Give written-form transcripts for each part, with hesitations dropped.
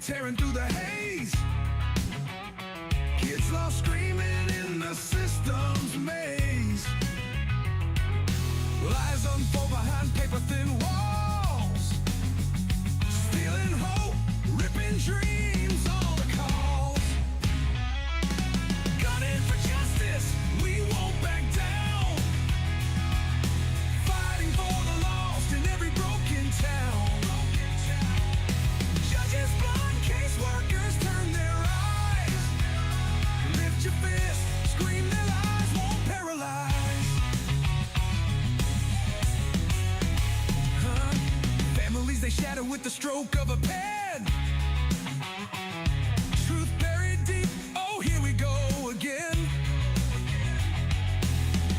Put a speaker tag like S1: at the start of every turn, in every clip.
S1: tearing through the haze. Kids lost screaming in the system's maze. Lies unfold behind paper-thin walls. Stealing hope, ripping dreams, all the calls. Gunning for justice, we won't back down. Fighting for the lost in every broken town. Judges blind, caseworkers turn their eyes. Lift your fist, scream, their lies won't paralyze. Families they shatter with the stroke of a pen. Truth buried deep, oh here we go again.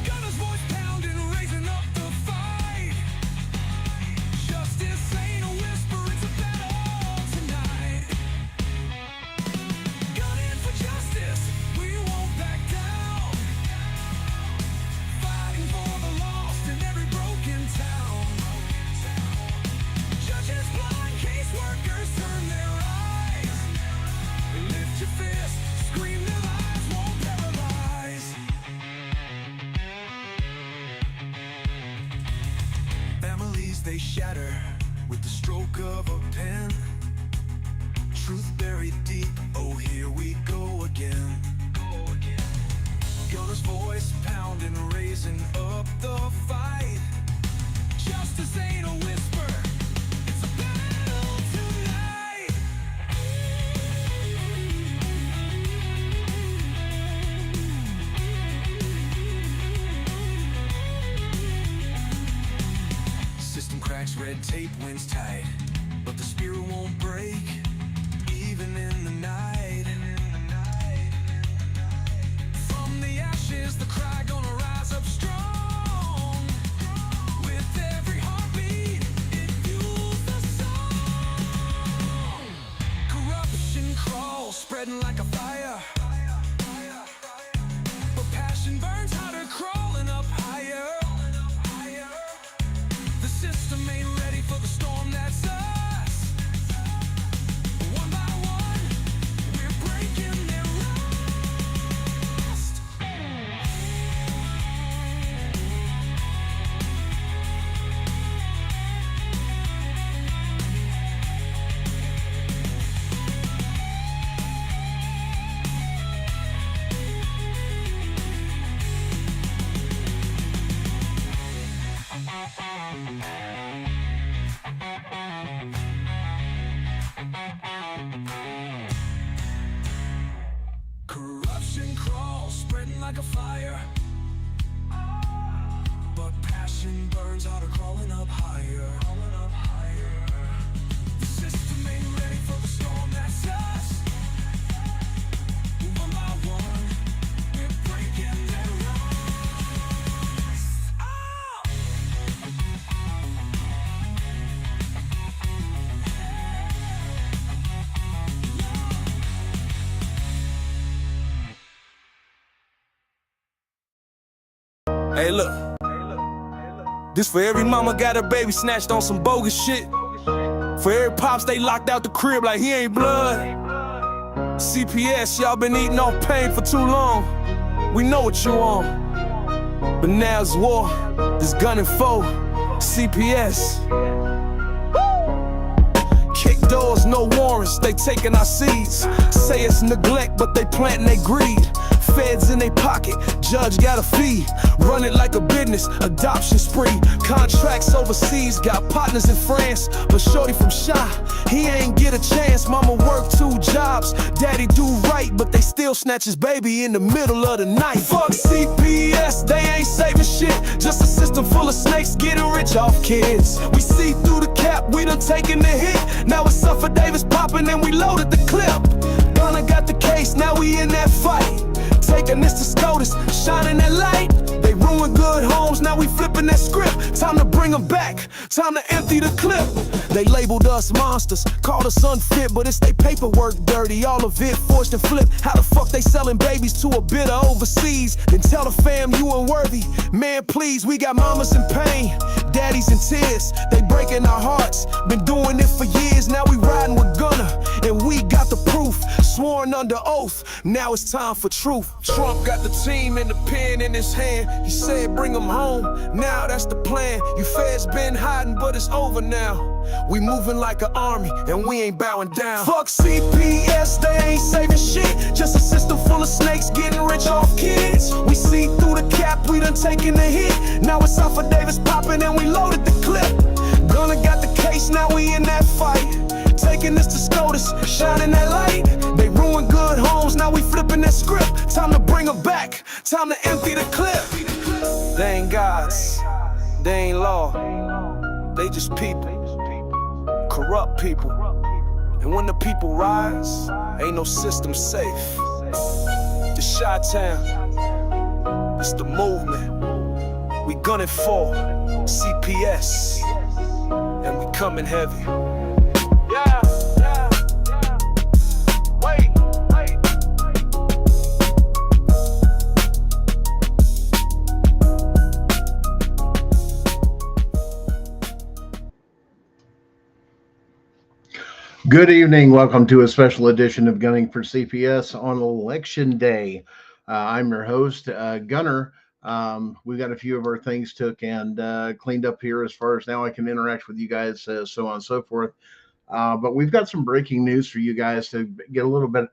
S1: Gunner's voice pounding, raising up the fight. Justice ain't a whisper, it's a battle tonight. Gunning for justice, we won't back down. Fighting for the lost in every broken town. Judges blind, caseworkers turn their eyes. Lift your fist, scream, their lies won't paralyze. Families they shatter with the stroke of a pen. Truth buried deep, oh here we go again. Gunner's voice pounding, raising up the fight. Justice ain't a whisper, it's a battle tonight. System cracks, red tape wins tight, but the spirit won't break, even in the night. From the ashes, the cry gonna rise up strong. With every heartbeat, it fuels the song. Corruption crawls, spreading like a fire. But passion burns hotter, crawling up higher. The system ain't ready for the storm that's us. One by one, we're breaking their rust. Corruption crawls, spreading like a fire. But passion burns hotter, crawling up higher. The system ain't ready for the storm that's us. One by one, we're breaking their rust. Oh!
S2: Hey look, this for every mama got her baby snatched on some bogus shit. For every pops they locked out the crib like he ain't blood. CPS, y'all been eating off pain for too long. We know what you on, but now it's war, this gunning foe, CPS. Kick doors, no warrants, they taking our seeds. Say it's neglect, but they planting they greed. Feds in they pocket, judge got a fee. Run it like a business, adoption spree. Contracts overseas, got partners in France. But shorty from Shy, he ain't get a chance. Mama work 2 jobs, daddy do right, but they still snatch his baby in the middle of the night. Fuck CPS, they ain't saving shit. Just a system full of snakes getting rich off kids. We see through the cap, we done taken the hit. Now it's Suffer Davis popping and we loaded the clip. Gunna got the case, now we in that fight. Taking this to SCOTUS, shining that light. They ruined good homes, now we flipping that script. Time to bring them back, time to empty the clip. They labeled us monsters, called us unfit, but it's they paperwork dirty, all of it forged and flipped. How the fuck they selling babies to a bidder overseas? Then tell the fam you unworthy. Man, please, we got mamas in pain, daddies in tears. They breaking our hearts, been doing it for years. Now we riding with guns. honor, and we got the proof. Sworn under oath, now it's time for truth. Trump got the team and the pen in his hand. He said bring them home, now that's the plan. You feds been hiding, but it's over now. We moving like an army, and we ain't bowing down. Fuck CPS, they ain't saving shit. Just a system full of snakes getting rich off kids. We see through the cap, we done taken the hit. Now it's off of Davis popping, and we loaded the clip. Gunna got the case, now we in that fight. Taking this to SCOTUS, shining that light. They ruined good homes, now we flipping that script. Time to bring them back, time to empty the clip. They ain't gods, they ain't law, they just people, corrupt people. And when the people rise, ain't no system safe. It's Chi-Town, it's the movement. We gunning for CPS, and we coming heavy. Yeah, yeah, yeah. Wait.
S3: Good evening. Welcome to a special edition of Gunning for CPS on Election Day. I'm your host, Gunner. We got a few of our things took and cleaned up here as far as now I can interact with you guys, so on and so forth. But we've got some breaking news for you guys to get a little bit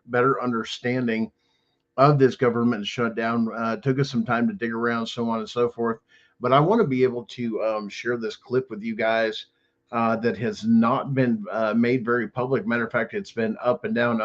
S3: better understanding of this government shutdown. Took us some time to dig around, so on and so forth. But I want to be able to share this clip with you guys that has not been made very public. Matter of fact, it's been up and down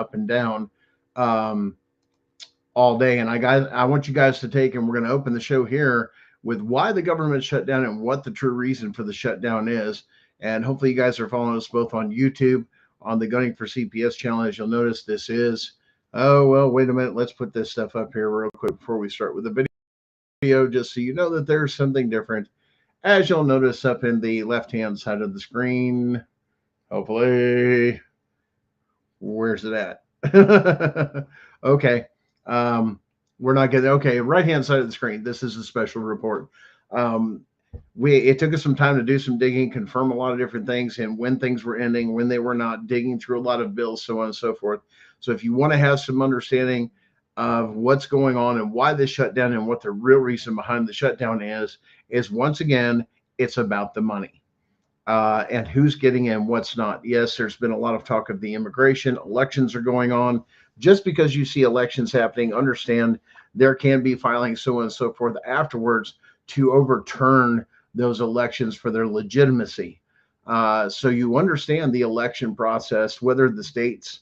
S3: all day. And I want you guys to take, and we're going to open the show here with why the government shut down and what the true reason for the shutdown is. And hopefully you guys are following us both on YouTube, on the Gunning for CPS channel. As you'll notice, this is, oh, well, wait a minute. Let's put this stuff up here real quick before we start with the video, just so you know that there's something different. As you'll notice up in the left-hand side of the screen, hopefully, where's it at? Okay. We're not getting, okay, right-hand side of the screen. This is a special report. It took us some time to do some digging, confirm a lot of different things, and when things were ending, when they were not, digging through a lot of bills, so on and so forth. So if you want to have some understanding of what's going on and why this shutdown and what the real reason behind the shutdown is once again, it's about the money and who's getting in, what's not. Yes, there's been a lot of talk of the immigration. Elections are going on. Just because you see elections happening, understand there can be filings, so on and so forth, afterwards to overturn those elections for their legitimacy. So you understand the election process, whether the states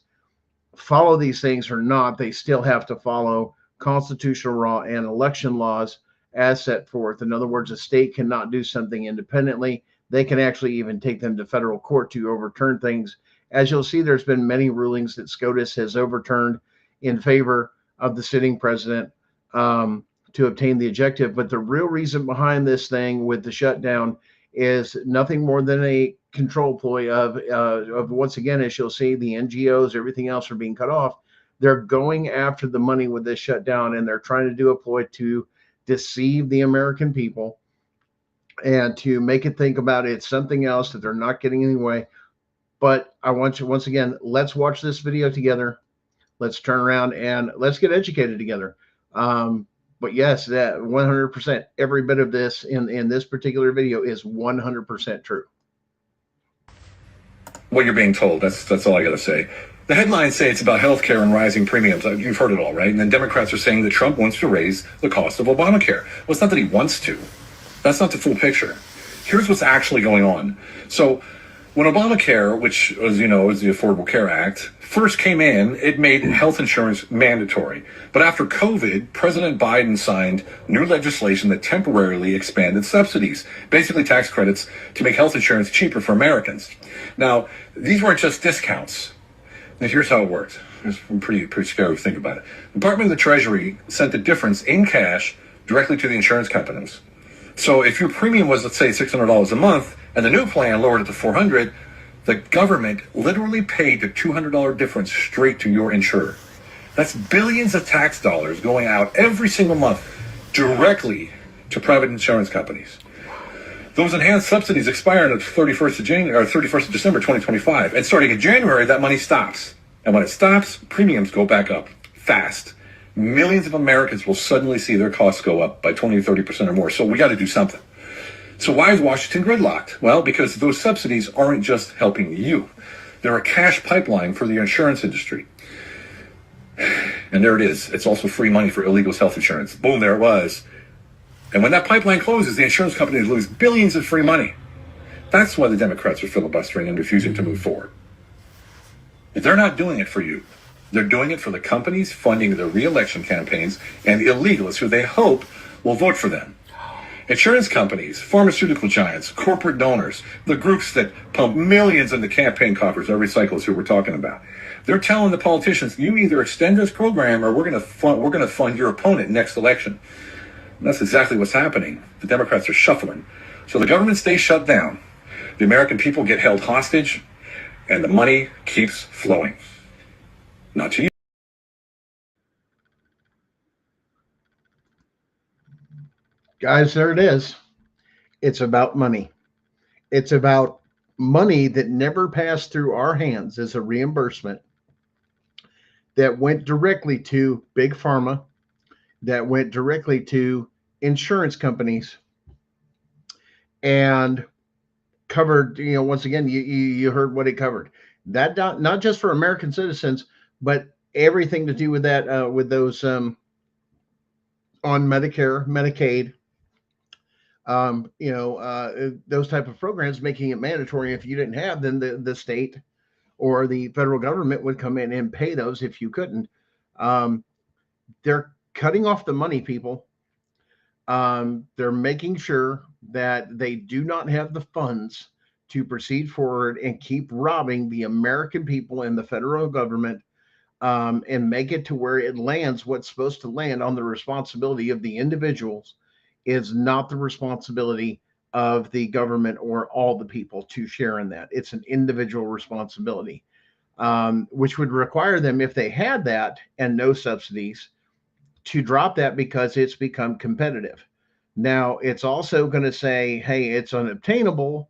S3: follow these things or not, they still have to follow constitutional law and election laws as set forth. In other words, a state cannot do something independently. They can actually even take them to federal court to overturn things. As you'll see, there's been many rulings that SCOTUS has overturned in favor of the sitting president to obtain the objective. But the real reason behind this thing with the shutdown is nothing more than a control ploy of once again, as you'll see, the NGOs, everything else are being cut off. They're going after the money with this shutdown, and they're trying to do a ploy to deceive the American people and to make it think about it's something else that they're not getting anyway. But I want you, once again, let's watch this video together. Let's turn around and let's get educated together. But yes, that 100%, every bit of this in this particular video is 100% true.
S4: What you're being told, that's all I got to say. The headlines say it's about healthcare and rising premiums. You've heard it all, right? And then Democrats are saying that Trump wants to raise the cost of Obamacare. Well, it's not that he wants to. That's not the full picture. Here's what's actually going on. So when Obamacare, which, as you know, is the Affordable Care Act, first came in, it made health insurance mandatory. But after COVID, President Biden signed new legislation that temporarily expanded subsidies, basically tax credits, to make health insurance cheaper for Americans. Now, these weren't just discounts. Now, here's how it worked. It's pretty scary to think about it. The Department of the Treasury sent the difference in cash directly to the insurance companies. So if your premium was, let's say, $600 a month, and the new plan lowered it to $400, the government literally paid the $200 difference straight to your insurer. That's billions of tax dollars going out every single month directly to private insurance companies. Those enhanced subsidies expire on the 31st of January or 31st of December 2025. And starting in January, that money stops. And when it stops, premiums go back up fast. Millions of Americans will suddenly see their costs go up by 20 or 30% or more. So we got to do something. So why is Washington gridlocked? Well, because those subsidies aren't just helping you. They're a cash pipeline for the insurance industry. And there it is. It's also free money for illegals' health insurance. Boom, there it was. And when that pipeline closes, the insurance companies lose billions of free money. That's why the Democrats are filibustering and refusing to move forward. They're not doing it for you. They're doing it for the companies funding their re-election campaigns and the illegals who they hope will vote for them. Insurance companies, pharmaceutical giants, corporate donors, the groups that pump millions into campaign coffers every cycle is who we're talking about. They're telling the politicians, you either extend this program or we're going to fund your opponent next election. And that's exactly what's happening. The Democrats are shuffling. So the government stays shut down. The American people get held hostage, and the money keeps flowing. Not to you.
S3: Guys, there it is. It's about money. It's about money that never passed through our hands as a reimbursement that went directly to big pharma, that went directly to insurance companies and covered, once again, you heard what it covered. That not just for American citizens, but everything to do with that, with those on Medicare, Medicaid, those type of programs, making it mandatory. If you didn't have, then the state or the federal government would come in and pay those if you couldn't. They're cutting off the money, people. They're making sure that they do not have the funds to proceed forward and keep robbing the American people and the federal government, and make it to where it lands what's supposed to land on the responsibility of the individuals is not the responsibility of the government or all the people to share in that. It's an individual responsibility, which would require them, if they had that and no subsidies, to drop that because it's become competitive. Now, it's also going to say, hey, it's unobtainable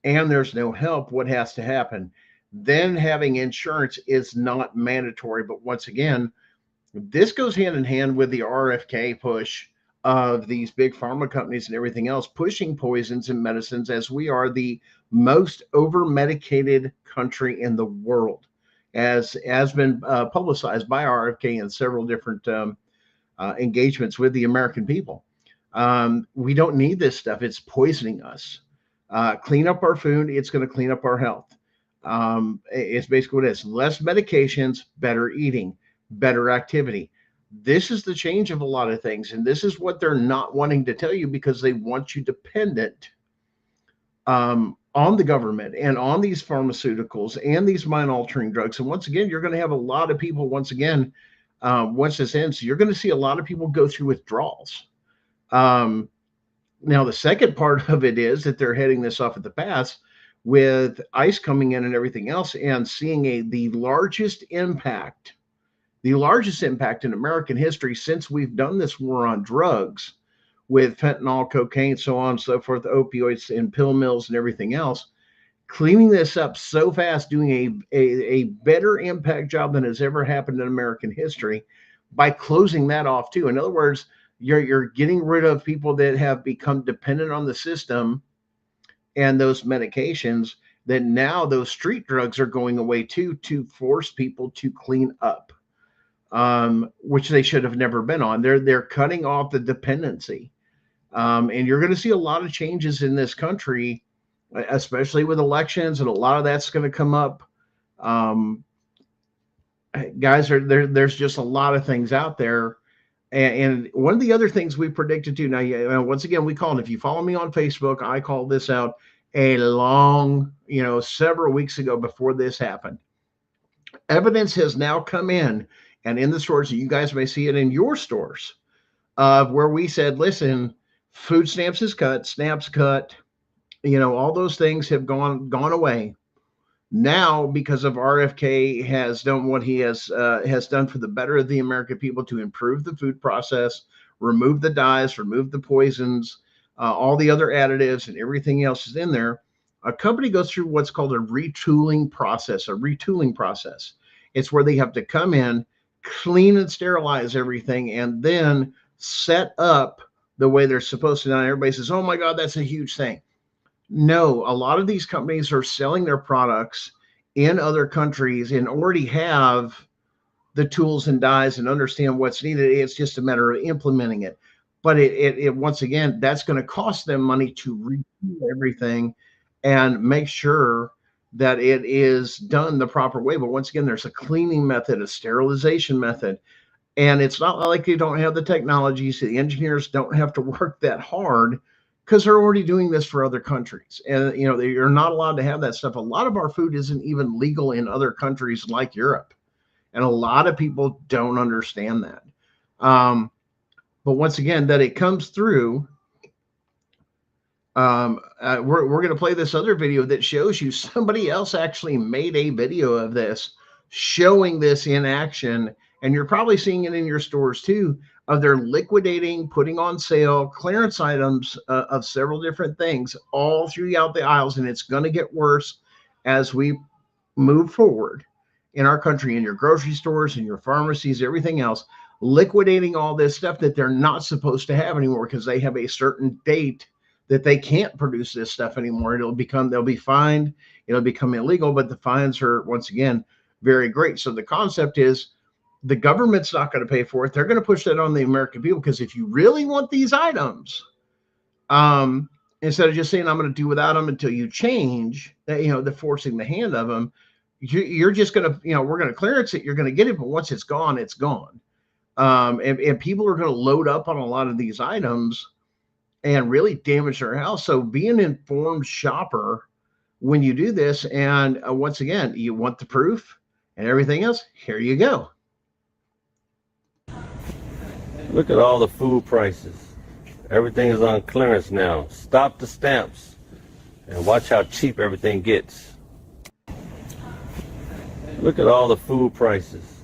S3: and there's no help. What has to happen? Then having insurance is not mandatory. But once again, this goes hand in hand with the RFK push of these big pharma companies and everything else pushing poisons and medicines, as we are the most over-medicated country in the world, as has been publicized by RFK in several different engagements with the American people. We don't need this stuff. It's poisoning us. Clean up our food. It's going to clean up our health. It's basically what it is. Less medications, better eating, better activity. This is the change of a lot of things. And this is what they're not wanting to tell you, because they want you dependent on the government and on these pharmaceuticals and these mind-altering drugs. And once again, you're going to have a lot of people, once again, once this ends, you're going to see a lot of people go through withdrawals. Now, the second part of it is that they're heading this off at the pass with ICE coming in and everything else, and seeing the largest impact in American history since we've done this war on drugs with fentanyl, cocaine, so on and so forth, opioids and pill mills and everything else. Cleaning this up so fast, doing a better impact job than has ever happened in American history by closing that off too. In other words, you're getting rid of people that have become dependent on the system and those medications, that now those street drugs are going away too, to force people to clean up, which they should have never been on. They're cutting off the dependency. And you're going to see a lot of changes in this country, especially with elections, and a lot of that's going to come up. Guys, there's just a lot of things out there. And one of the other things we predicted too, now, once again, we call it, if you follow me on Facebook, I called this out a long, several weeks ago before this happened. Evidence has now come in, and in the stores, you guys may see it in your stores, where we said, listen, food stamps is cut, SNAP's cut, all those things have gone away. Now, because of RFK has done what he has done for the better of the American people to improve the food process, remove the dyes, remove the poisons, all the other additives and everything else is in there. A company goes through what's called a retooling process. It's where they have to come in, clean and sterilize everything, and then set up the way they're supposed to. Now everybody says, oh my God, that's a huge thing. No, a lot of these companies are selling their products in other countries and already have the tools and dies and understand what's needed. It's just a matter of implementing it. But it once again, that's going to cost them money to retool everything and make sure that it is done the proper way. But once again, there's a cleaning method, a sterilization method, and it's not like they don't have the technology. So the engineers don't have to work that hard because they're already doing this for other countries. And you're not allowed to have that stuff. A lot of our food isn't even legal in other countries like Europe, and a lot of people don't understand that. But once again, that it comes through. We're going to play this other video that shows you somebody else actually made a video of this, showing this in action. And you're probably seeing it in your stores too, of their liquidating, putting on sale, clearance items of several different things all throughout the aisles. And it's going to get worse as we move forward in our country, in your grocery stores, in your pharmacies, everything else, liquidating all this stuff that they're not supposed to have anymore because they have a certain date that they can't produce this stuff anymore. They'll be fined, it'll become illegal, but the fines are once again very great. So the concept is the government's not going to pay for it. They're going to push that on the American people, because if you really want these items, instead of just saying I'm going to do without them until you change, the forcing the hand of them, you're just going to, we're going to clearance it, you're going to get it, but once it's gone, it's gone. And people are going to load up on a lot of these items and really damage their house. So be an informed shopper when you do this. And once again, you want the proof and everything else, here you go.
S5: Look at all the food prices. Everything is on clearance now. Stop the stamps and watch how cheap everything gets. Look at all the food prices.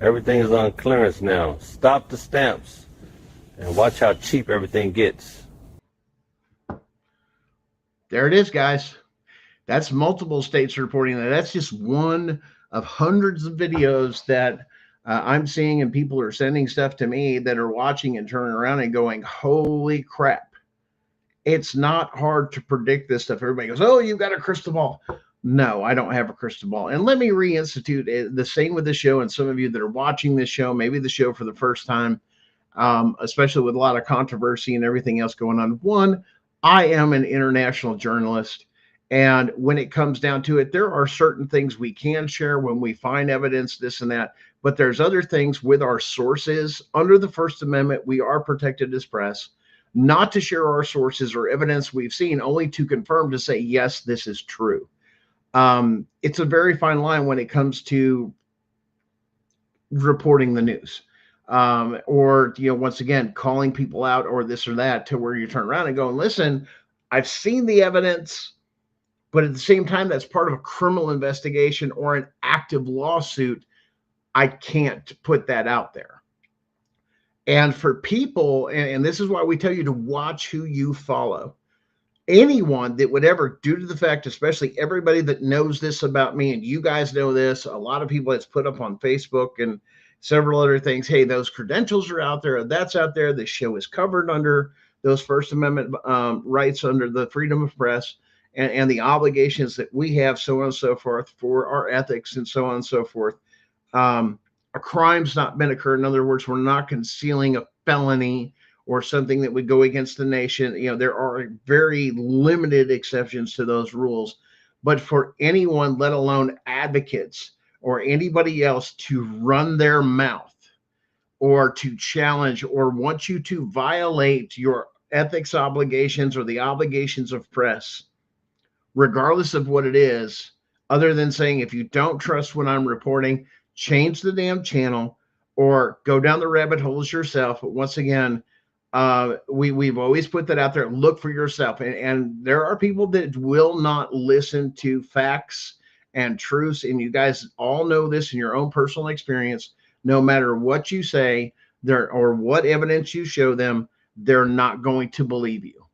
S5: Everything is on clearance now. Stop the stamps and watch how cheap everything gets.
S3: There it is, guys. That's multiple states reporting that. That's just one of hundreds of videos that I'm seeing, and people are sending stuff to me that are watching and turning around and going, holy crap. It's not hard to predict this stuff. Everybody goes, oh, you've got a crystal ball. No, I don't have a crystal ball. And let me reinstitute the same with the show. And some of you that are watching this show, maybe the show for the first time, especially with a lot of controversy and everything else going on. One, I am an international journalist. And when it comes down to it, there are certain things we can share when we find evidence, this and that. But there's other things with our sources. Under the First Amendment, we are protected as press, not to share our sources or evidence we've seen, only to confirm, to say, yes, this is true. It's a very fine line when it comes to reporting the news, or, once again, calling people out or this or that, to where you turn around and go, listen, I've seen the evidence, but at the same time, that's part of a criminal investigation or an active lawsuit. I can't put that out there. And for people, and this is why we tell you to watch who you follow. Anyone that would ever, due to the fact, especially everybody that knows this about me, and you guys know this, a lot of people that's put up on Facebook and several other things, hey, those credentials are out there, that's out there, the show is covered under those First Amendment rights, under the freedom of press, and the obligations that we have, so on and so forth, for our ethics and so on and so forth. A crime's not been occurred. In other words, we're not concealing a felony or something that would go against the nation. There are very limited exceptions to those rules. But for anyone, let alone advocates or anybody else, to run their mouth or to challenge or want you to violate your ethics obligations or the obligations of press, regardless of what it is, other than saying, if you don't trust what I'm reporting, change the damn channel or go down the rabbit holes yourself. But once again, we've always put that out there. Look for yourself. And there are people that will not listen to facts and truths. And you guys all know this in your own personal experience. No matter what you say there or what evidence you show them, they're not going to believe you.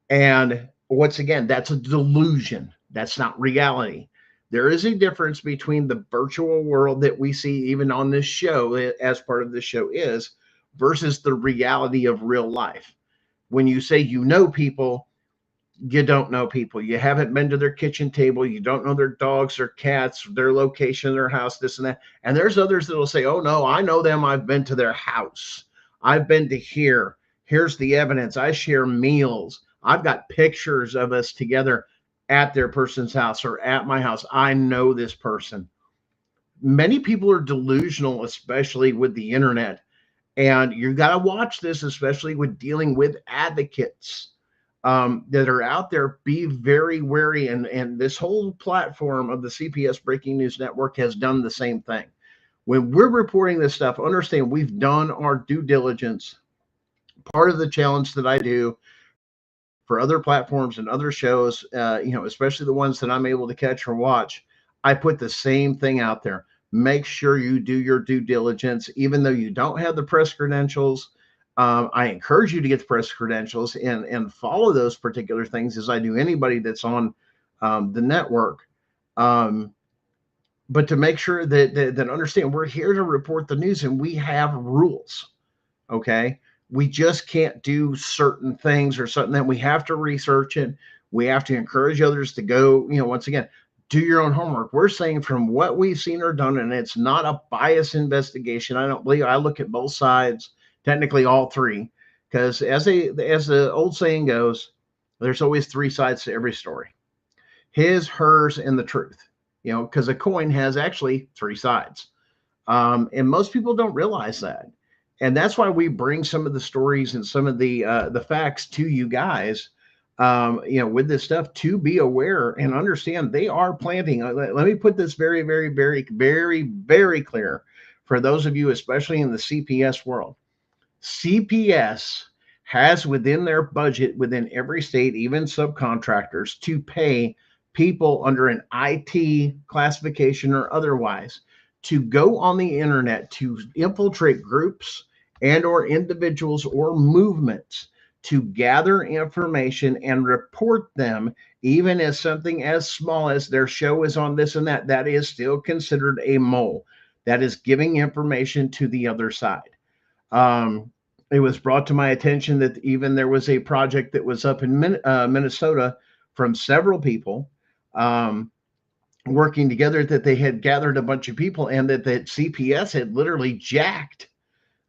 S3: And once again, that's a delusion. That's not reality. There is a difference between the virtual world that we see even on this show, as part of this show is, versus the reality of real life. When you say you know people, you don't know people. You haven't been to their kitchen table. You don't know their dogs or cats, their location, their house, this and that. And there's others that will say, oh, no, I know them. I've been to their house. I've been to here. Here's the evidence. I share meals. I've got pictures of us together at their person's house or at my house. I know this person. Many people are delusional, especially with the internet. And you got to watch this, especially with dealing with advocates that are out there. Be very wary. And this whole platform of the CPS Breaking News Network has done the same thing. When we're reporting this stuff, understand we've done our due diligence. Part of the challenge that I do for other platforms and other shows, especially the ones that I'm able to catch or watch, I put the same thing out there. Make sure you do your due diligence, even though you don't have the press credentials. I encourage you to get the press credentials and follow those particular things, as I do anybody that's on the network. But to make sure that understand, we're here to report the news and we have rules. Okay. We just can't do certain things or something that we have to research it. We have to encourage others to go, once again, do your own homework. We're saying from what we've seen or done, and it's not a bias investigation. I don't believe I look at both sides, technically all three, because as the old saying goes, there's always three sides to every story: his, hers, and the truth. Because a coin has actually three sides, and most people don't realize that. And that's why we bring some of the stories and some of the facts to you guys, with this stuff, to be aware and understand they are planting. Let me put this very, very, very, very, very clear for those of you, especially in the CPS world. CPS has within their budget, within every state, even subcontractors, to pay people under an IT classification or otherwise to go on the internet to infiltrate groups and or individuals or movements to gather information and report them, even as something as small as their show is on this and that. That is still considered a mole. That is giving information to the other side. It was brought to my attention that even there was a project that was up in Minnesota from several people working together, that they had gathered a bunch of people and that CPS had literally jacked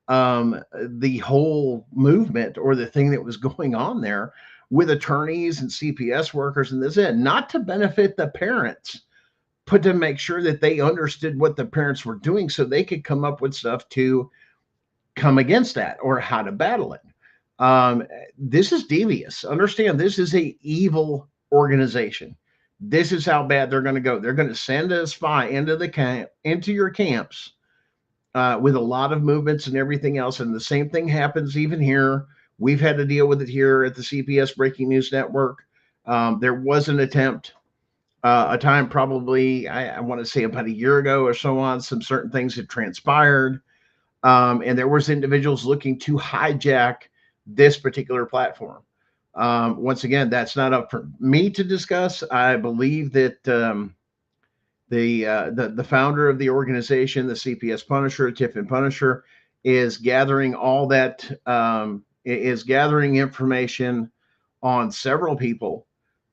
S3: the whole movement or the thing that was going on there with attorneys and CPS workers and this and not to benefit the parents, but to make sure that they understood what the parents were doing so they could come up with stuff to come against that or how to battle it. This is devious. Understand, this is a evil organization. This is how bad they're going to go. They're going to send a spy into your camps with a lot of movements and everything else. And the same thing happens even here. We've had to deal with it here at the CPS Breaking News Network. There was an attempt, a time probably, I want to say about a year ago or so on, some certain things had transpired. And there was individuals looking to hijack this particular platform. Once again, that's not up for me to discuss. I believe that the founder of the organization, the CPS Punisher, Tiffin Punisher, is gathering all that, is gathering information on several people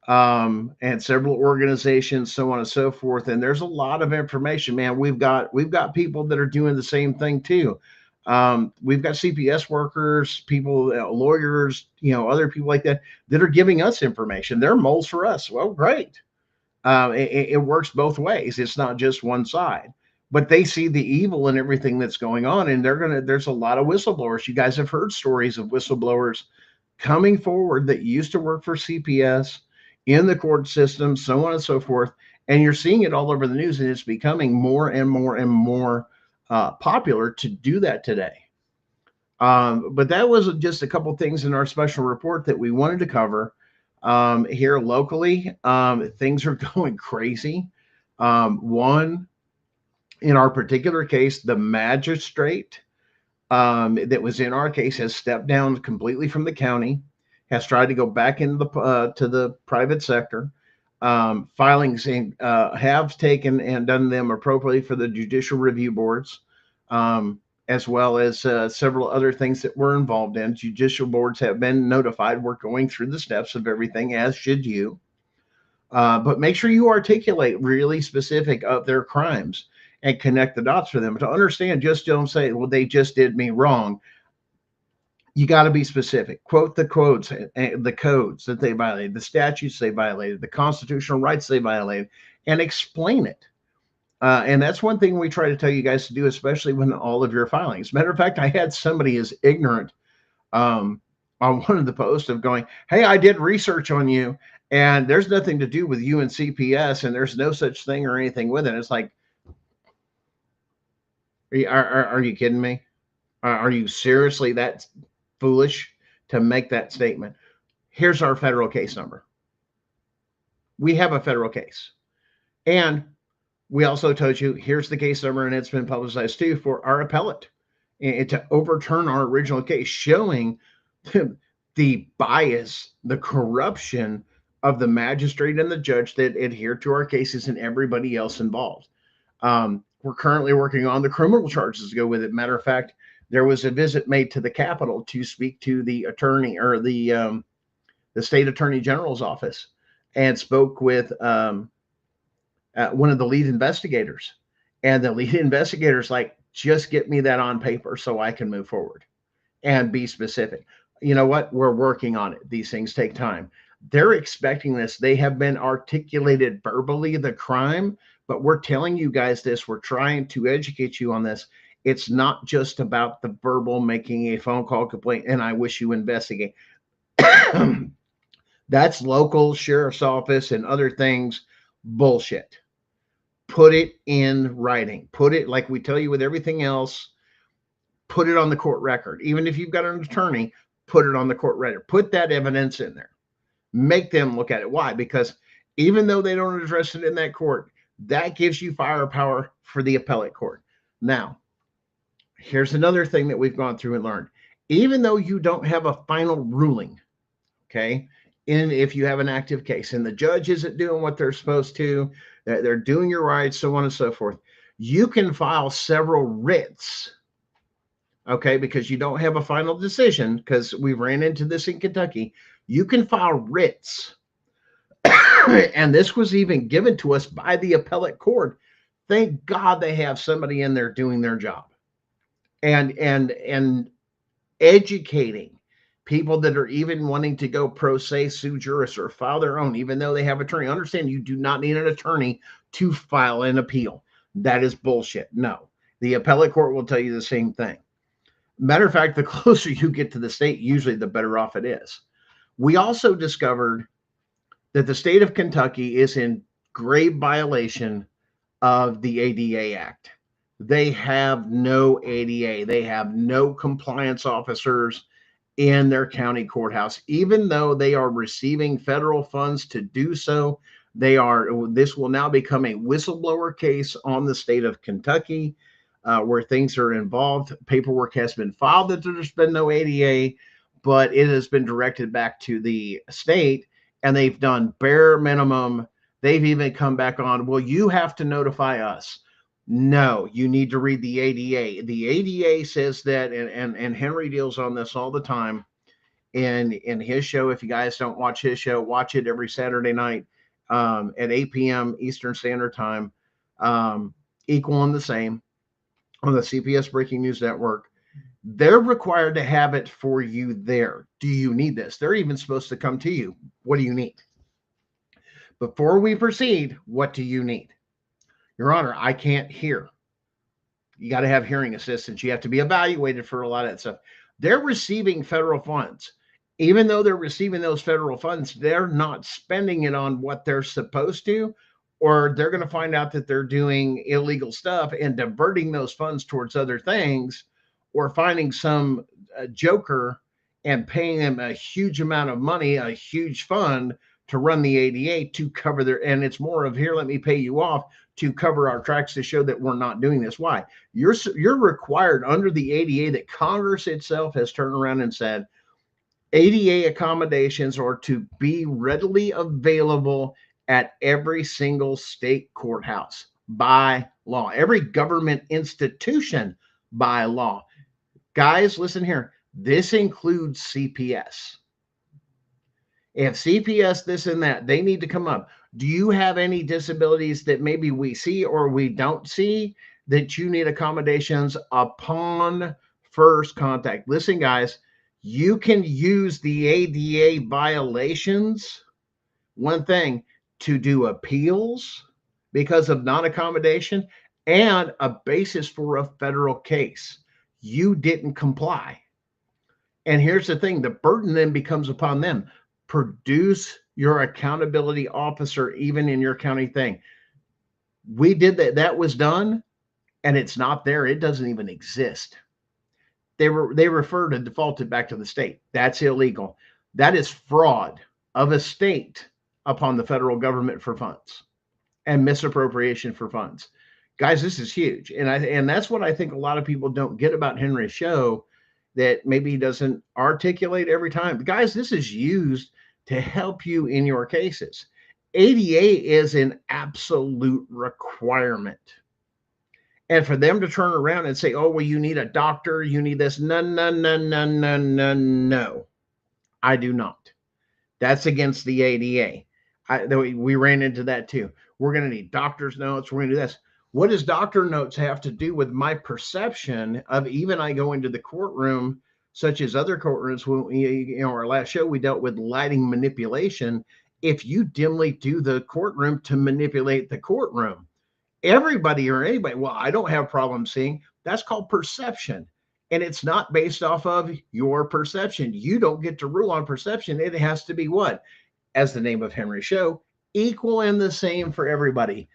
S3: and several organizations, so on and so forth. And there's a lot of information, man. We've got people that are doing the same thing too. We've got CPS workers, people, lawyers, other people like that are giving us information. They're moles for us. Well, great. It works both ways. It's not just one side, but they see the evil in everything that's going on. And there's a lot of whistleblowers. You guys have heard stories of whistleblowers coming forward that used to work for CPS in the court system, so on and so forth. And you're seeing it all over the news, and it's becoming more and more and more popular to do that today. But that was just a couple things in our special report that we wanted to cover. Here locally, things are going crazy. One, in our particular case, the magistrate that was in our case has stepped down completely from the county. has tried to go back into the to the private sector. Filings have taken and done them appropriately for the judicial review boards, as well as several other things that we're involved in. Judicial boards have been notified. We're going through the steps of everything, as should you. But make sure you articulate really specific of their crimes and connect the dots for them to understand. Just don't say, well, they just did me wrong. You got to be specific. Quote the codes that they violated, the statutes they violated, the constitutional rights they violated, and explain it. And that's one thing we try to tell you guys to do, especially when all of your filings. Matter of fact, I had somebody as ignorant on one of the posts of going, hey, I did research on you, and there's nothing to do with you and CPS, and there's no such thing or anything with it. It's like, are you kidding me? Are you seriously that foolish to make that statement? Here's our federal case number. We have a federal case. And we also told you, here's the case number, and it's been publicized too for our appellate and to overturn our original case, showing the bias, the corruption of the magistrate and the judge that adhere to our cases and everybody else involved. We're currently working on the criminal charges to go with it. Matter of fact, there was a visit made to the Capitol to speak to the attorney or the state attorney general's office, and spoke with one of the lead investigators. And the lead investigator's like, just get me that on paper so I can move forward and be specific. You know what? We're working on it. These things take time. They're expecting this. They have been articulated verbally, the crime, but we're telling you guys this. We're trying to educate you on this. It's not just about the verbal making a phone call complaint and I wish you investigate. That's local sheriff's office and other things. Bullshit. Put it in writing. Put it, like we tell you with everything else, put it on the court record. Even if you've got an attorney, put it on the court record. Put that evidence in there. Make them look at it. Why? Because even though they don't address it in that court, that gives you firepower for the appellate court. Now, here's another thing that we've gone through and learned. Even though you don't have a final ruling, okay, if you have an active case and the judge isn't doing what they're supposed to, they're doing your rights, so on and so forth, you can file several writs, okay, because you don't have a final decision, because we ran into this in Kentucky. You can file writs. And this was even given to us by the appellate court. Thank God they have somebody in there doing their job and educating people that are even wanting to go pro se, sue juris, or file their own, even though they have attorney. Understand, you do not need an attorney to file an appeal. That is bullshit. No, the appellate court will tell you the same thing. Matter of fact, the closer you get to the state, usually the better off it is. We also discovered that the state of Kentucky is in grave violation of the ADA Act. They have no ADA. They have no compliance officers in their county courthouse, even though they are receiving federal funds to do so. This will now become a whistleblower case on the state of Kentucky, where things are involved. Paperwork has been filed that there's been no ADA, but it has been directed back to the state, and they've done bare minimum. They've even come back on, well, you have to notify us. No, you need to read the ADA. The ADA says that, and Henry deals on this all the time in his show. If you guys don't watch his show, watch it every Saturday night at 8 p.m. Eastern Standard Time, equal and the same on the CPS Breaking News Network. They're required to have it for you there. Do you need this? They're even supposed to come to you. What do you need? Before we proceed, what do you need? Your Honor, I can't hear. You got to have hearing assistance. You have to be evaluated for a lot of that stuff. They're receiving federal funds. Even though they're receiving those federal funds, they're not spending it on what they're supposed to, or they're going to find out that they're doing illegal stuff and diverting those funds towards other things, or finding some joker and paying them a huge amount of money, a huge fund to run the ADA to cover their, and it's more of, here, let me pay you off to cover our tracks to show that we're not doing this. Why? You're required under the ADA that Congress itself has turned around and said, ADA accommodations are to be readily available at every single state courthouse by law, every government institution by law. Guys, listen here. This includes CPS. If CPS, this and that, they need to come up. Do you have any disabilities that maybe we see or we don't see that you need accommodations upon first contact? Listen, guys, you can use the ADA violations, one thing, to do appeals because of non accommodation and a basis for a federal case. You didn't comply. And here's the thing, the burden then becomes upon them. Produce your accountability officer, even in your county thing. We did that. That was done, and it's not there. It doesn't even exist. They referred and defaulted back to the state. That's illegal. That is fraud of a state upon the federal government for funds and misappropriation for funds. Guys, this is huge. And that's what I think a lot of people don't get about Henry's show, that maybe he doesn't articulate every time. Guys, this is used to help you in your cases. ADA is an absolute requirement. And for them to turn around and say, oh, well, you need a doctor, you need this. No, no, no, no, no, no, no. I do not. That's against the ADA. We ran into that too. We're going to need doctor's notes. We're going to do this. What does doctor notes have to do with my perception of, even I go into the courtroom, such as other courtrooms, when our last show, we dealt with lighting manipulation. If you dimly do the courtroom to manipulate the courtroom, everybody or anybody, well, I don't have problems seeing. That's called perception. And it's not based off of your perception. You don't get to rule on perception. It has to be what? As the name of Henry's show, equal and the same for everybody.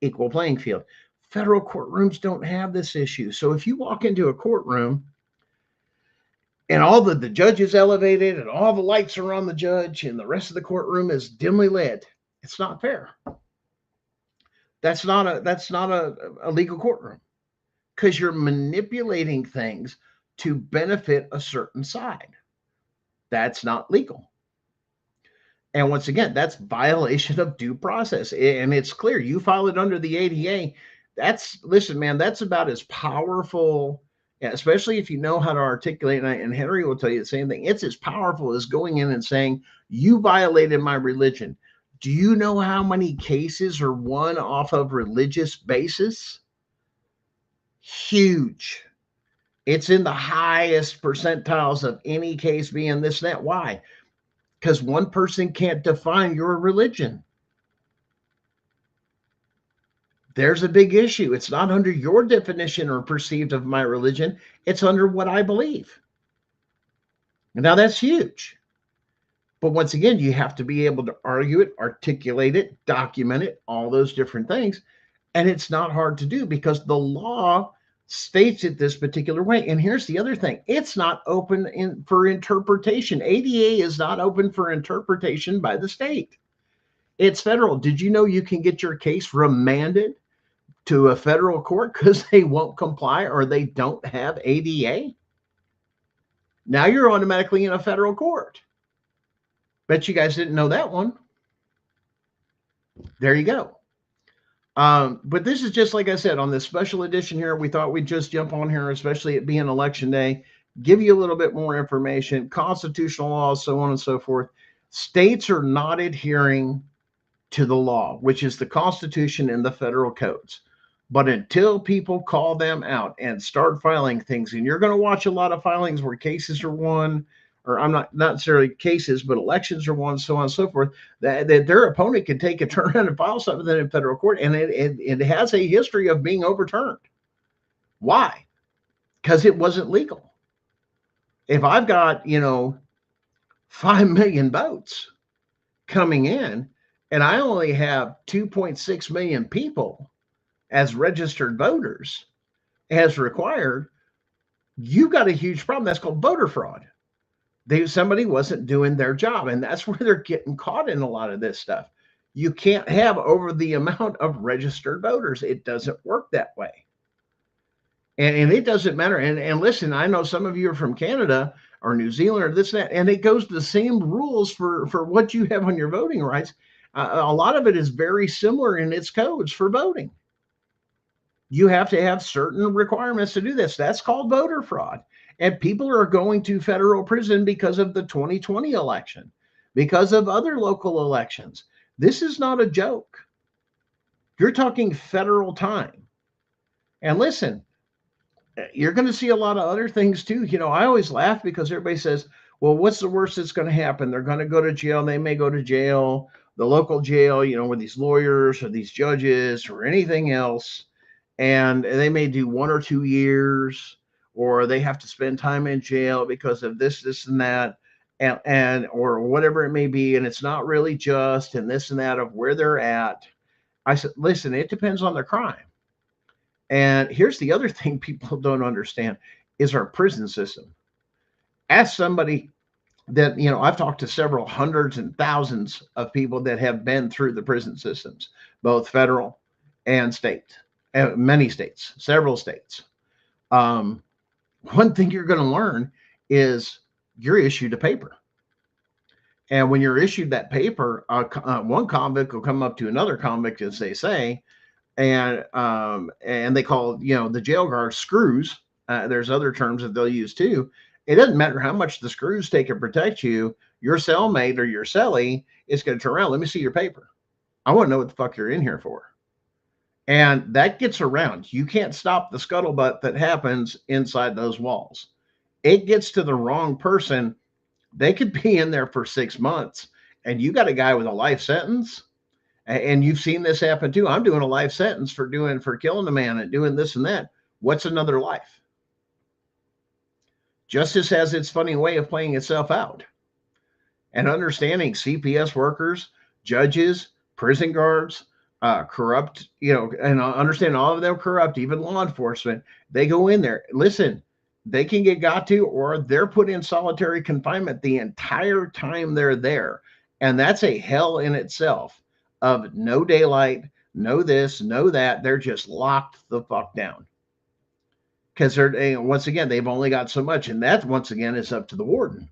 S3: Equal playing field. Federal courtrooms don't have this issue. So if you walk into a courtroom and all the judge is elevated and all the lights are on the judge and the rest of the courtroom is dimly lit, it's not fair. That's not a legal courtroom, because you're manipulating things to benefit a certain side. That's not legal. And once again, that's violation of due process. And it's clear you file it under the ADA. Listen, man, that's about as powerful, especially if you know how to articulate. And Henry will tell you the same thing. It's as powerful as going in and saying, you violated my religion. Do you know how many cases are won off of religious basis? Huge. It's in the highest percentiles of any case being this, that. Why? Because one person can't define your religion. There's a big issue. It's not under your definition or perceived of my religion. It's under what I believe. Now that's huge. But once again, you have to be able to argue it, articulate it, document it, all those different things. And it's not hard to do because the law states it this particular way. And here's the other thing. It's not open for interpretation. ADA is not open for interpretation by the state. It's federal. Did you know you can get your case remanded to a federal court because they won't comply or they don't have ADA? Now you're automatically in a federal court. Bet you guys didn't know that one. There you go. But this is just like I said, on this special edition here, we thought we'd just jump on here, especially it being election day, give you a little bit more information, constitutional laws, so on and so forth. States are not adhering to the law, which is the Constitution and the federal codes. But until people call them out and start filing things, and you're going to watch a lot of filings where cases are won, or I'm not necessarily cases, but elections are won, so on and so forth, that their opponent can take a turn around and file something in federal court, and it has a history of being overturned. Why? Because it wasn't legal. If I've got, 5 million votes coming in, and I only have 2.6 million people as registered voters as required, you got a huge problem. That's called voter fraud. Somebody wasn't doing their job, and that's where they're getting caught in a lot of this stuff. You can't have over the amount of registered voters. It doesn't work that way. And it doesn't matter. And listen, I know some of you are from Canada. or New Zealand or this and that, and it goes to the same rules for what you have on your voting rights. A lot of it is very similar in its codes for voting. You have to have certain requirements to do this. That's called voter fraud. And people are going to federal prison because of the 2020 election, because of other local elections. This is not a joke. You're talking federal time. And listen, you're going to see a lot of other things too. I always laugh because everybody says, well, what's the worst that's going to happen? They're going to go to jail. They may go to jail, the local jail, where these lawyers or these judges or anything else. And they may do 1 or 2 years, or they have to spend time in jail because of this and that, and or whatever it may be. And it's not really just, and this and that of where they're at. I said, listen, it depends on the crime. And here's the other thing people don't understand is our prison system. Ask somebody that, I've talked to several hundreds and thousands of people that have been through the prison systems, both federal and state, many states, several states. One thing you're going to learn is you're issued a paper. And when you're issued that paper, one convict will come up to another convict, as they say, and they call the jail guards screws. There's other terms that they'll use too. It doesn't matter how much the screws take to protect you. Your cellmate or your cellie is going to turn around. Let me see your paper. I want to know what the fuck you're in here for. And that gets around. You can't stop the scuttlebutt that happens inside those walls. It gets to the wrong person. They could be in there for 6 months, and you got a guy with a life sentence. And you've seen this happen too. I'm doing a life sentence for killing a man and doing this and that. What's another life? Justice has its funny way of playing itself out. And understanding CPS workers, judges, prison guards, corrupt, and understand all of them corrupt, even law enforcement. They go in there. Listen, they can get got to, or they're put in solitary confinement the entire time they're there. And that's a hell in itself. Of no daylight, no this, no that. They're just locked the fuck down. Because once again, they've only got so much. And that, once again, is up to the warden.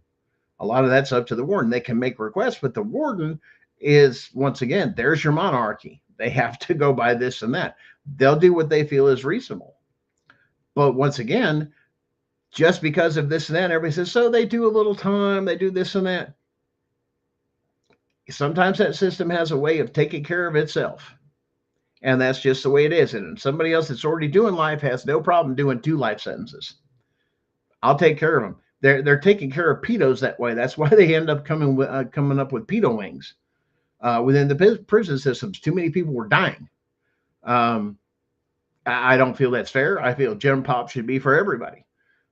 S3: A lot of that's up to the warden. They can make requests, but the warden is, once again, there's your monarchy. They have to go by this and that. They'll do what they feel is reasonable. But once again, just because of this and that, everybody says, so they do a little time, they do this and that. Sometimes that system has a way of taking care of itself. And that's just the way it is. And somebody else that's already doing life has no problem doing 2 life sentences. I'll take care of them. They're taking care of pedos that way. That's why they end up coming up with pedo wings within the prison systems. Too many people were dying. I don't feel that's fair. I feel Gen Pop should be for everybody.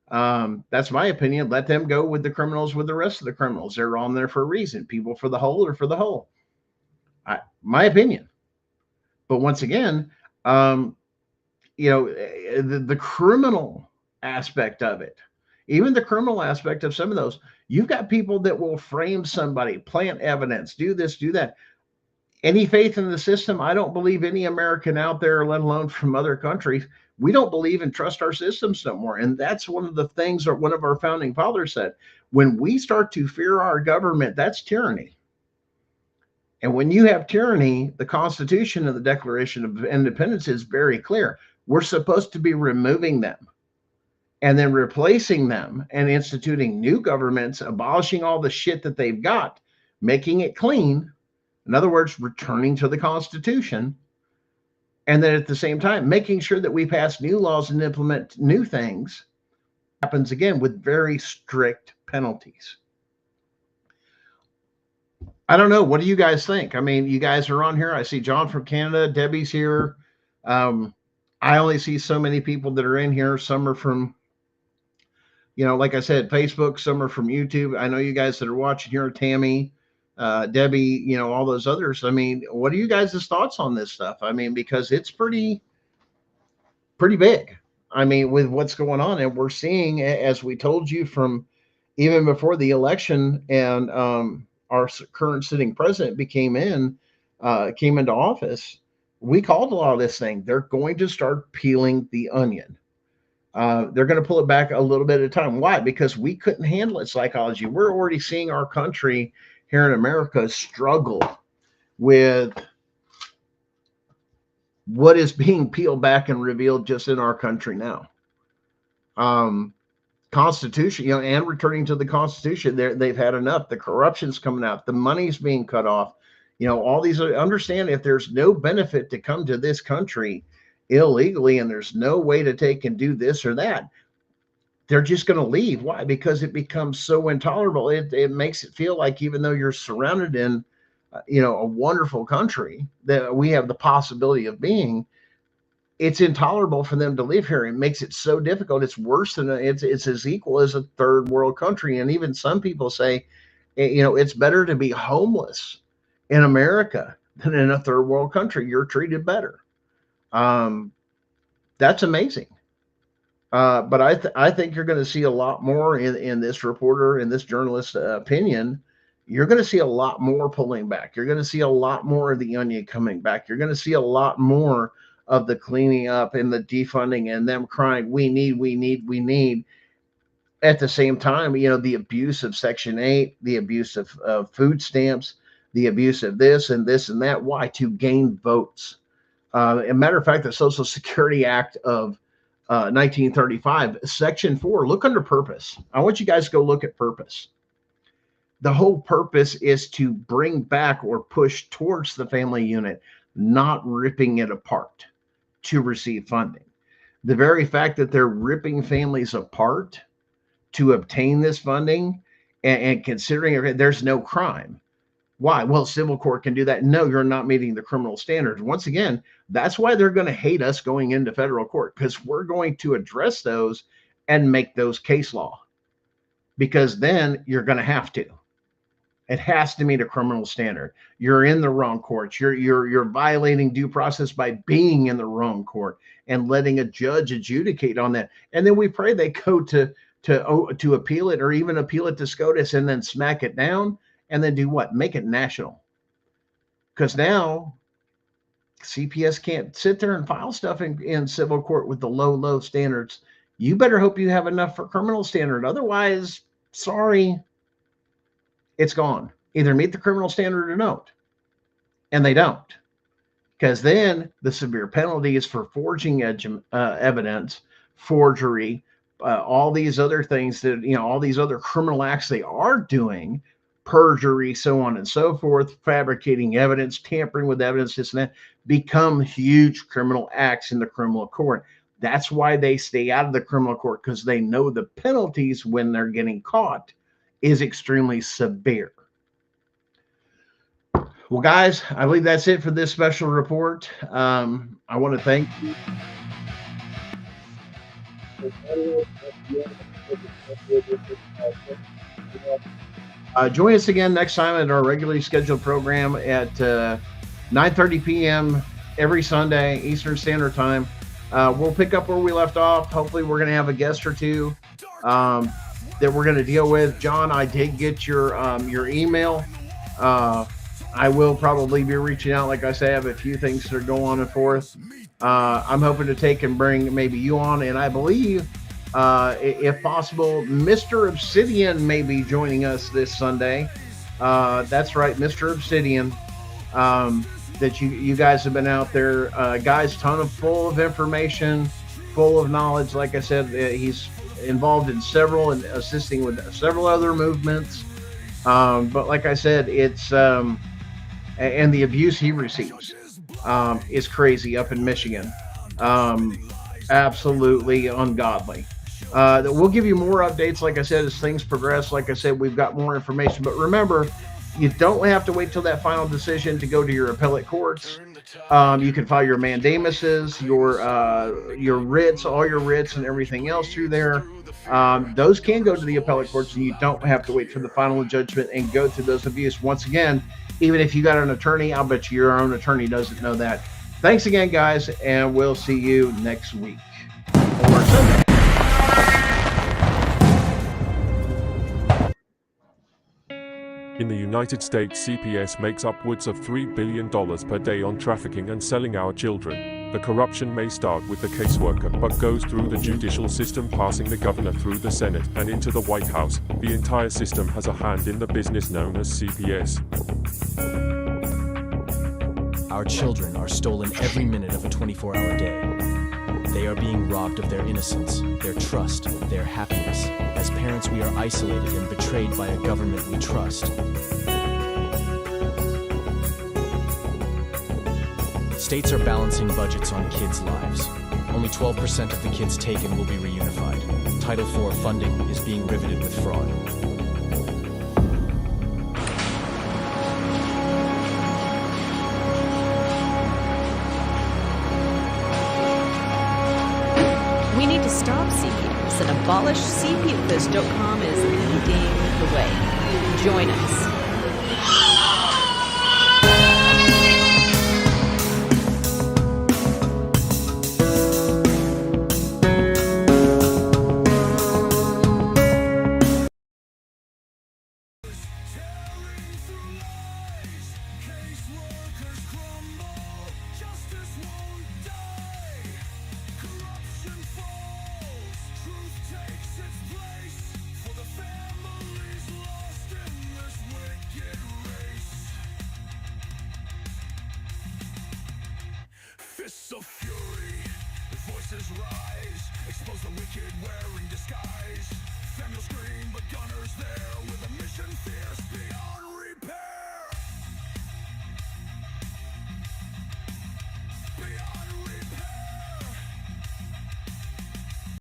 S3: That's my opinion. Let them go with the criminals with the rest of the criminals. They're on there for a reason. People for the whole or for the whole. My opinion. But once again, the criminal aspect of it, even the criminal aspect of some of those, you've got people that will frame somebody, plant evidence, do this, do that. Any faith in the system? I don't believe any American out there, let alone from other countries, we don't believe and trust our systems no more. And that's one of the things that one of our founding fathers said. When we start to fear our government, that's tyranny. And when you have tyranny, the Constitution and the Declaration of Independence is very clear. We're supposed to be removing them and then replacing them and instituting new governments, abolishing all the shit that they've got, making it clean. In other words, returning to the Constitution. And then at the same time, making sure that we pass new laws and implement new things happens again with very strict penalties. I don't know. What do you guys think? I mean, you guys are on here. I see John from Canada. Debbie's here. I only see so many people that are in here. Some are from, like I said, Facebook. Some are from YouTube. I know you guys that are watching here, Tammy, Debbie, all those others. I mean, what are you guys' thoughts on this stuff? I mean, because it's pretty big. I mean, with what's going on, and we're seeing, as we told you from even before the election, and our current sitting president came into office, we called a lot of this thing. They're going to start peeling the onion. They're going to pull it back a little bit at a time. Why? Because we couldn't handle it psychology. We're already seeing our country here in America struggle with what is being peeled back and revealed just in our country now. Constitution, and returning to the Constitution, they've had enough. The corruption's coming out, the money's being cut off. All these understand, if there's no benefit to come to this country illegally and there's no way to take and do this or that, they're just going to leave. Why? Because it becomes so intolerable. It makes it feel like, even though you're surrounded in a wonderful country that we have the possibility of being, it's intolerable for them to live here. It makes it so difficult. It's worse than it's as equal as a third world country. And even some people say, it's better to be homeless in America than in a third world country. You're treated better. That's amazing. But I think you're going to see a lot more in this reporter, in this journalist opinion. You're going to see a lot more pulling back. You're going to see a lot more of the onion coming back. You're going to see a lot more of the cleaning up and the defunding and them crying, we need. At the same time, the abuse of Section 8, the abuse of food stamps, the abuse of this and that. Why? To gain votes. As a matter of fact, the Social Security Act of 1935, Section 4, look under purpose. I want you guys to go look at purpose. The whole purpose is to bring back or push towards the family unit, not ripping it apart to receive funding. The very fact that they're ripping families apart to obtain this funding and considering there's no crime. Why? Well, civil court can do that. No, you're not meeting the criminal standards. Once again, that's why they're going to hate us going into federal court, because we're going to address those and make those case law, because then you're going to have to. It has to meet a criminal standard. You're in the wrong court. You're violating due process by being in the wrong court and letting a judge adjudicate on that. And then we pray they go to appeal it, or even appeal it to SCOTUS and then smack it down, and then do what? Make it national. Because now CPS can't sit there and file stuff in civil court with the low standards. You better hope you have enough for criminal standard. Otherwise, sorry, it's gone. Either meet the criminal standard or don't. And they don't. Because then the severe penalty is for forging evidence, forgery, all these other things that, all these other criminal acts they are doing, perjury, so on and so forth, fabricating evidence, tampering with evidence, this and that, become huge criminal acts in the criminal court. That's why they stay out of the criminal court, because they know the penalties when they're getting caught is extremely severe. Well, guys, I believe that's it for this special report. I want to thank you. Join us again next time at our regularly scheduled program at 9:30 p.m. every Sunday, Eastern Standard Time. We'll pick up where we left off. Hopefully, we're going to have a guest or two that we're going to deal with. John, I did get your email. I will probably be reaching out. Like I say, I have a few things that are going on and forth. I'm hoping to take and bring maybe you on, and I believe, if possible, Mr. Obsidian may be joining us this Sunday. That's right, Mr. Obsidian. That you guys have been out there, guys, full of information, full of knowledge. Like I said, he's involved in several and assisting with several other movements. But like I said, it's and the abuse he receives is crazy up in Michigan. Absolutely ungodly. We'll give you more updates, like I said, as things progress. Like I said, we've got more information. But remember, you don't have to wait till that final decision to go to your appellate courts. You can file your mandamuses, your writs, all your writs and everything else through there. Those can go to the appellate courts, and you don't have to wait for the final judgment and go through those abuse. Once again, even if you got an attorney, I'll bet you your own attorney doesn't know that. Thanks again, guys, and we'll see you next week. Or Sunday.
S6: In the United States, CPS makes upwards of $3 billion per day on trafficking and selling our children. The corruption may start with the caseworker, but goes through the judicial system, passing the governor through the Senate and into the White House. The entire system has a hand in the business known as CPS.
S7: Our children are stolen every minute of a 24-hour day. They are being robbed of their innocence, their trust, their happiness. As parents, we are isolated and betrayed by a government we trust. States are balancing budgets on kids' lives. Only 12% of the kids taken will be reunified. Title IV funding is being riveted with fraud.
S8: We need to stop CPS and abolish CPS.com is leading the way. Join us.